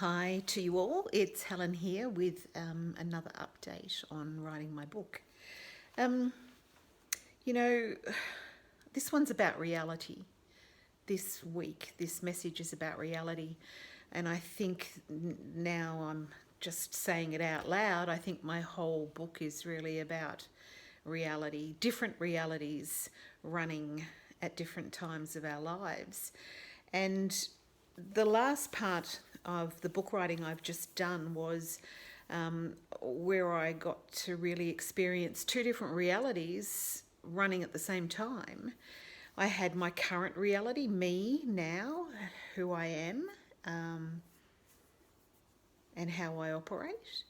Hi to you all. It's Helen here with another update on writing my book. Um, you know, this one's about reality. This week, this message is about reality. And I think now I'm just saying it out loud. I think my whole book is really about reality, different realities running at different times of our lives. And the last part of the book writing I've just done was where I got to really experience two different realities running at the same time. I had my current reality, me now, who I am, and how I operate.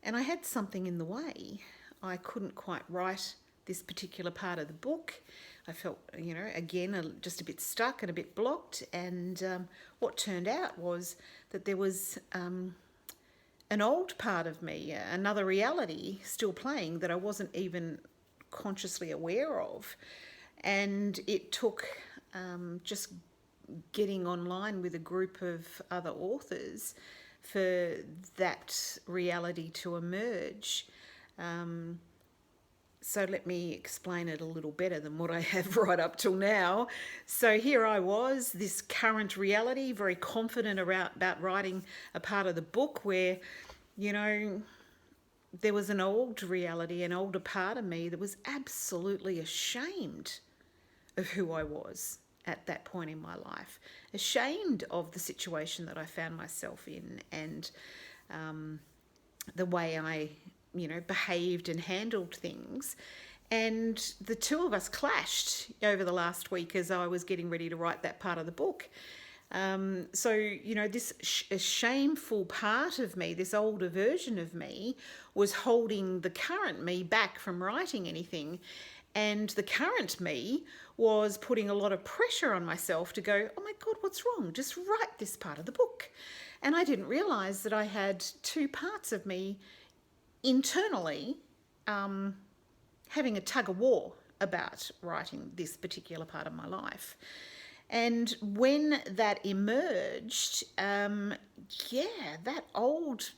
And I had something in the way. I couldn't quite write this particular part of the book. I felt, again, just a bit stuck and a bit blocked. And what turned out was that there was an old part of me, another reality still playing that I wasn't even consciously aware of. And it took just getting online with a group of other authors for that reality to emerge. So let me explain it a little better than what I have right up till now. So here I was, this current reality, very confident about writing a part of the book where, there was an old reality, an older part of me that was absolutely ashamed of who I was at that point in my life, ashamed of the situation that I found myself in and the way I, behaved and handled things. And the two of us clashed over the last week as I was getting ready to write that part of the book. This shameful part of me, this older version of me, was holding the current me back from writing anything. And the current me was putting a lot of pressure on myself to go, oh my God, what's wrong? Just write this part of the book. And I didn't realise that I had two parts of me internally having a tug of war about writing this particular part of my life. And when that emerged, that old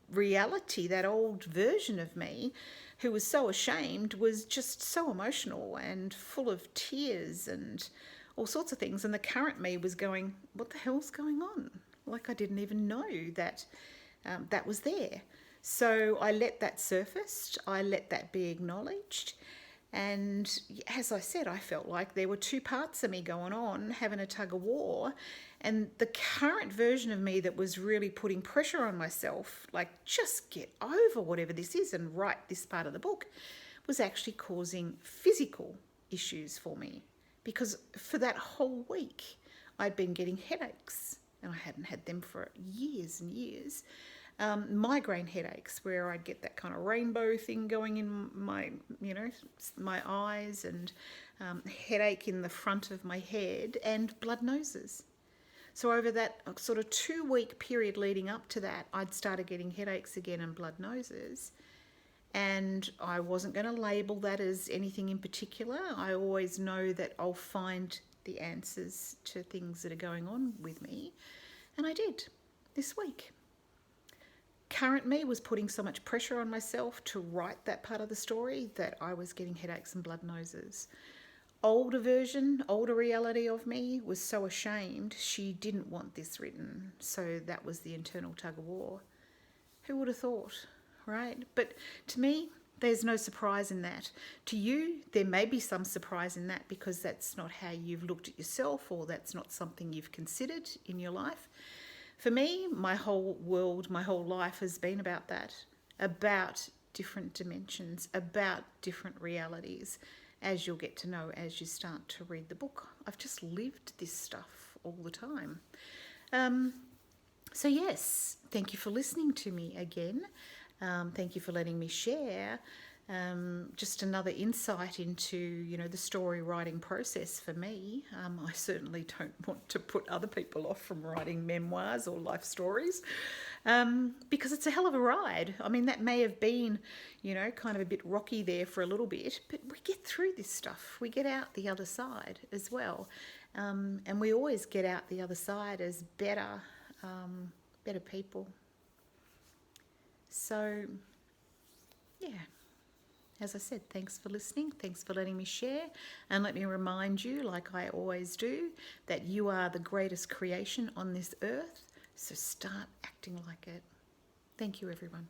reality, that old version of me who was so ashamed was just so emotional and full of tears and all sorts of things. And the current me was going, what the hell's going on? Like I didn't even know that that was there. So I let that surface, I let that be acknowledged. And as I said, I felt like there were two parts of me going on, having a tug of war. And the current version of me that was really putting pressure on myself, like just get over whatever this is and write this part of the book, was actually causing physical issues for me. Because for that whole week, I'd been getting headaches, and I hadn't had them for years and years. Migraine headaches where I'd get that kind of rainbow thing going in my, my eyes, and headache in the front of my head, and blood noses. So over that sort of 2-week period leading up to that, I'd started getting headaches again and blood noses. And I wasn't going to label that as anything in particular. I always know that I'll find the answers to things that are going on with me. And I did this week. Current me was putting so much pressure on myself to write that part of the story that I was getting headaches and blood noses. Older reality of me was so ashamed she didn't want this written. So that was the internal tug of war. Who would have thought, right? But to me, there's no surprise in that. To you, there may be some surprise in that because that's not how you've looked at yourself, or that's not something you've considered in your life. For me, my whole world, my whole life has been about that, about different dimensions, about different realities, as you'll get to know as you start to read the book. I've just lived this stuff all the time. So yes, thank you for listening to me again. Thank you for letting me share. Just another insight into, the story writing process for me. I certainly don't want to put other people off from writing memoirs or life stories because it's a hell of a ride. I mean, that may have been, kind of a bit rocky there for a little bit, but we get through this stuff. We get out the other side as well. And we always get out the other side as better better people. So, yeah. As I said, thanks for listening. Thanks for letting me share. And let me remind you, like I always do, that you are the greatest creation on this earth. So start acting like it. Thank you, everyone.